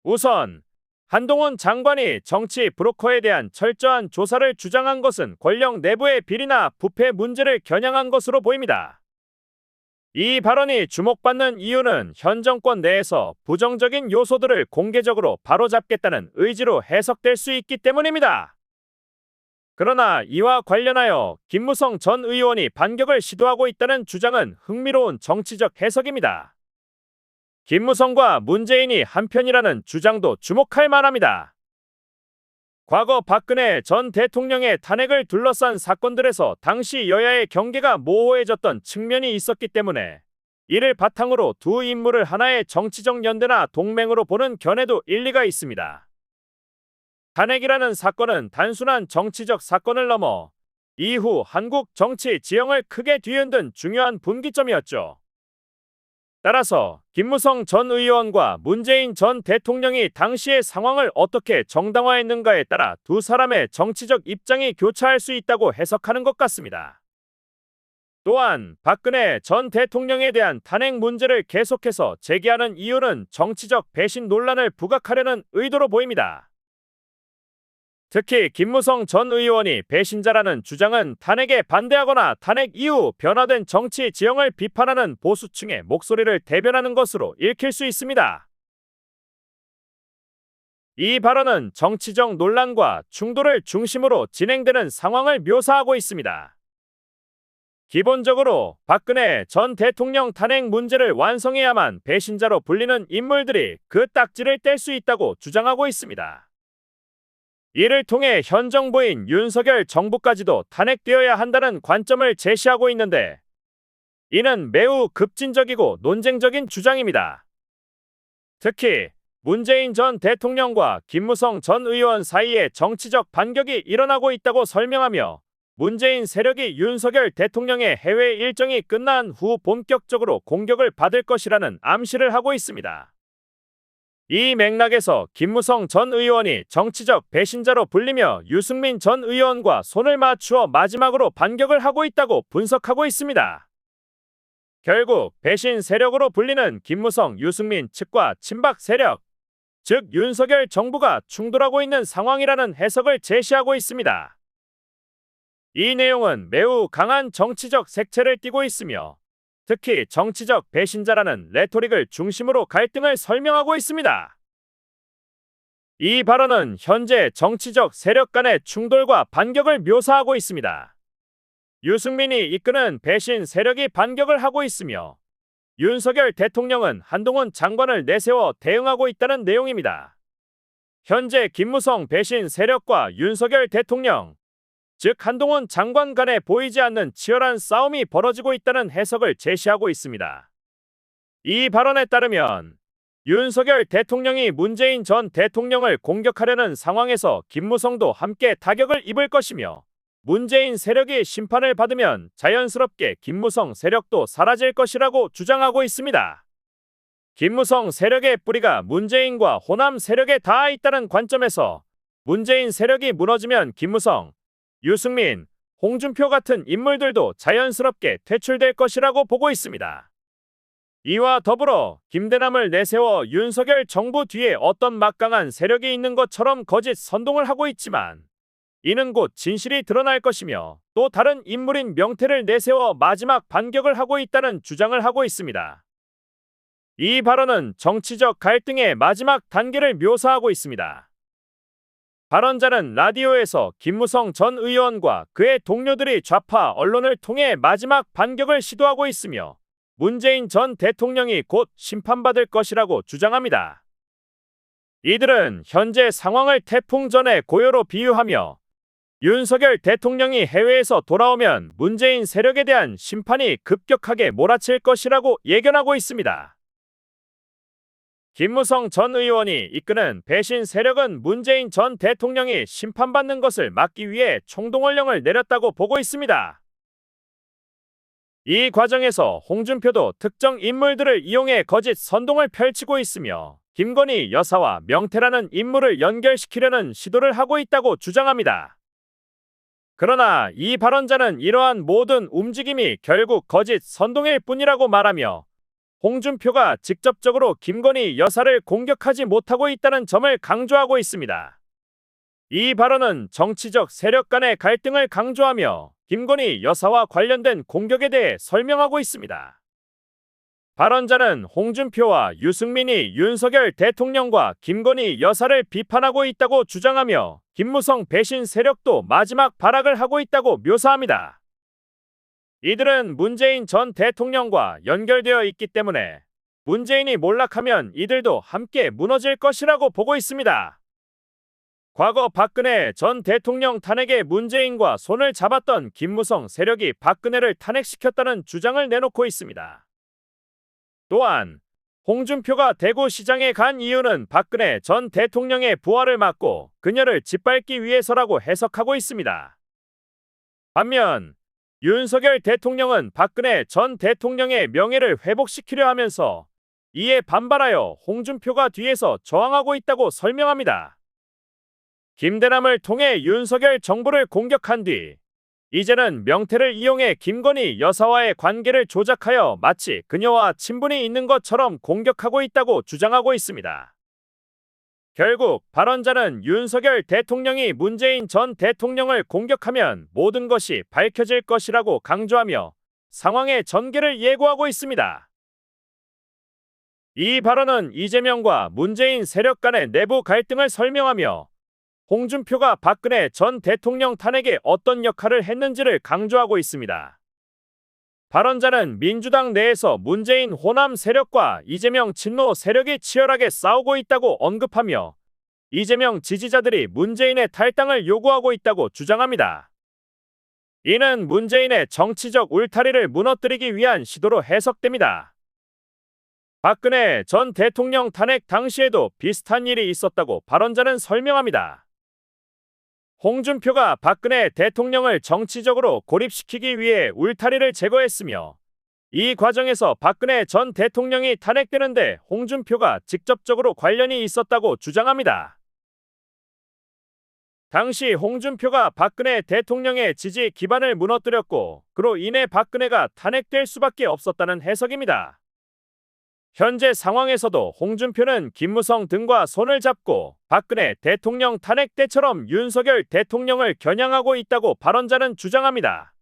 우선 한동훈 장관이 정치 브로커에 대한 철저한 조사를 주장한 것은 권력 내부의 비리나 부패 문제를 겨냥한 것으로 보입니다. 이 발언이 주목받는 이유는 현 정권 내에서 부정적인 요소들을 공개적으로 바로잡겠다는 의지로 해석될 수 있기 때문입니다. 그러나 이와 관련하여 김무성 전 의원이 반격을 시도하고 있다는 주장은 흥미로운 정치적 해석입니다. 김무성과 문재인이 한편이라는 주장도 주목할 만합니다. 과거 박근혜 전 대통령의 탄핵을 둘러싼 사건들에서 당시 여야의 경계가 모호해졌던 측면이 있었기 때문에 이를 바탕으로 두 인물을 하나의 정치적 연대나 동맹으로 보는 견해도 일리가 있습니다. 탄핵이라는 사건은 단순한 정치적 사건을 넘어 이후 한국 정치 지형을 크게 뒤흔든 중요한 분기점이었죠. 따라서 김무성 전 의원과 문재인 전 대통령이 당시의 상황을 어떻게 정당화했는가에 따라 두 사람의 정치적 입장이 교차할 수 있다고 해석하는 것 같습니다. 또한 박근혜 전 대통령에 대한 탄핵 문제를 계속해서 제기하는 이유는 정치적 배신 논란을 부각하려는 의도로 보입니다. 특히 김무성 전 의원이 배신자라는 주장은 탄핵에 반대하거나 탄핵 이후 변화된 정치 지형을 비판하는 보수층의 목소리를 대변하는 것으로 읽힐 수 있습니다. 이 발언은 정치적 논란과 충돌을 중심으로 진행되는 상황을 묘사하고 있습니다. 기본적으로 박근혜 전 대통령 탄핵 문제를 완성해야만 배신자로 불리는 인물들이 그 딱지를 뗄 수 있다고 주장하고 있습니다. 이를 통해 현 정부인 윤석열 정부까지도 탄핵되어야 한다는 관점을 제시하고 있는데 이는 매우 급진적이고 논쟁적인 주장입니다. 특히 문재인 전 대통령과 김무성 전 의원 사이에 정치적 반격이 일어나고 있다고 설명하며 문재인 세력이 윤석열 대통령의 해외 일정이 끝난 후 본격적으로 공격을 받을 것이라는 암시를 하고 있습니다. 이 맥락에서 김무성 전 의원이 정치적 배신자로 불리며 유승민 전 의원과 손을 맞추어 마지막으로 반격을 하고 있다고 분석하고 있습니다. 결국 배신 세력으로 불리는 김무성, 유승민 측과 친박 세력, 즉 윤석열 정부가 충돌하고 있는 상황이라는 해석을 제시하고 있습니다. 이 내용은 매우 강한 정치적 색채를 띠고 있으며 특히 정치적 배신자라는 레토릭을 중심으로 갈등을 설명하고 있습니다. 이 발언은 현재 정치적 세력 간의 충돌과 반격을 묘사하고 있습니다. 유승민이 이끄는 배신 세력이 반격을 하고 있으며 윤석열 대통령은 한동훈 장관을 내세워 대응하고 있다는 내용입니다. 현재 김무성 배신 세력과 윤석열 대통령, 즉 한동훈 장관 간에 보이지 않는 치열한 싸움이 벌어지고 있다는 해석을 제시하고 있습니다. 이 발언에 따르면 윤석열 대통령이 문재인 전 대통령을 공격하려는 상황에서 김무성도 함께 타격을 입을 것이며 문재인 세력이 심판을 받으면 자연스럽게 김무성 세력도 사라질 것이라고 주장하고 있습니다. 김무성 세력의 뿌리가 문재인과 호남 세력에 닿아 있다는 관점에서 문재인 세력이 무너지면 김무성, 유승민, 홍준표 같은 인물들도 자연스럽게 퇴출될 것이라고 보고 있습니다. 이와 더불어 김대남을 내세워 윤석열 정부 뒤에 어떤 막강한 세력이 있는 것처럼 거짓 선동을 하고 있지만 이는 곧 진실이 드러날 것이며 또 다른 인물인 명태를 내세워 마지막 반격을 하고 있다는 주장을 하고 있습니다. 이 발언은 정치적 갈등의 마지막 단계를 묘사하고 있습니다. 발언자는 라디오에서 김무성 전 의원과 그의 동료들이 좌파 언론을 통해 마지막 반격을 시도하고 있으며 문재인 전 대통령이 곧 심판받을 것이라고 주장합니다. 이들은 현재 상황을 태풍 전의 고요로 비유하며 윤석열 대통령이 해외에서 돌아오면 문재인 세력에 대한 심판이 급격하게 몰아칠 것이라고 예견하고 있습니다. 김무성 전 의원이 이끄는 배신 세력은 문재인 전 대통령이 심판받는 것을 막기 위해 총동원령을 내렸다고 보고 있습니다. 이 과정에서 홍준표도 특정 인물들을 이용해 거짓 선동을 펼치고 있으며 김건희 여사와 명태라는 인물을 연결시키려는 시도를 하고 있다고 주장합니다. 그러나 이 발언자는 이러한 모든 움직임이 결국 거짓 선동일 뿐이라고 말하며 홍준표가 직접적으로 김건희 여사를 공격하지 못하고 있다는 점을 강조하고 있습니다. 이 발언은 정치적 세력 간의 갈등을 강조하며 김건희 여사와 관련된 공격에 대해 설명하고 있습니다. 발언자는 홍준표와 유승민이 윤석열 대통령과 김건희 여사를 비판하고 있다고 주장하며 김무성 배신 세력도 마지막 발악을 하고 있다고 묘사합니다. 이들은 문재인 전 대통령과 연결되어 있기 때문에 문재인이 몰락하면 이들도 함께 무너질 것이라고 보고 있습니다. 과거 박근혜 전 대통령 탄핵에 문재인과 손을 잡았던 김무성 세력이 박근혜를 탄핵시켰다는 주장을 내놓고 있습니다. 또한 홍준표가 대구시장에 간 이유는 박근혜 전 대통령의 부활을 막고 그녀를 짓밟기 위해서라고 해석하고 있습니다. 반면 윤석열 대통령은 박근혜 전 대통령의 명예를 회복시키려 하면서 이에 반발하여 홍준표가 뒤에서 저항하고 있다고 설명합니다. 김대남을 통해 윤석열 정부를 공격한 뒤 이제는 명태를 이용해 김건희 여사와의 관계를 조작하여 마치 그녀와 친분이 있는 것처럼 공격하고 있다고 주장하고 있습니다. 결국 발언자는 윤석열 대통령이 문재인 전 대통령을 공격하면 모든 것이 밝혀질 것이라고 강조하며 상황의 전개를 예고하고 있습니다. 이 발언은 이재명과 문재인 세력 간의 내부 갈등을 설명하며 홍준표가 박근혜 전 대통령 탄핵에 어떤 역할을 했는지를 강조하고 있습니다. 발언자는 민주당 내에서 문재인 호남 세력과 이재명 친노 세력이 치열하게 싸우고 있다고 언급하며 이재명 지지자들이 문재인의 탈당을 요구하고 있다고 주장합니다. 이는 문재인의 정치적 울타리를 무너뜨리기 위한 시도로 해석됩니다. 박근혜 전 대통령 탄핵 당시에도 비슷한 일이 있었다고 발언자는 설명합니다. 홍준표가 박근혜 대통령을 정치적으로 고립시키기 위해 울타리를 제거했으며 이 과정에서 박근혜 전 대통령이 탄핵되는데 홍준표가 직접적으로 관련이 있었다고 주장합니다. 당시 홍준표가 박근혜 대통령의 지지 기반을 무너뜨렸고 그로 인해 박근혜가 탄핵될 수밖에 없었다는 해석입니다. 현재 상황에서도 홍준표는 김무성 등과 손을 잡고 박근혜 대통령 탄핵 때처럼 윤석열 대통령을 겨냥하고 있다고 발언자는 주장합니다.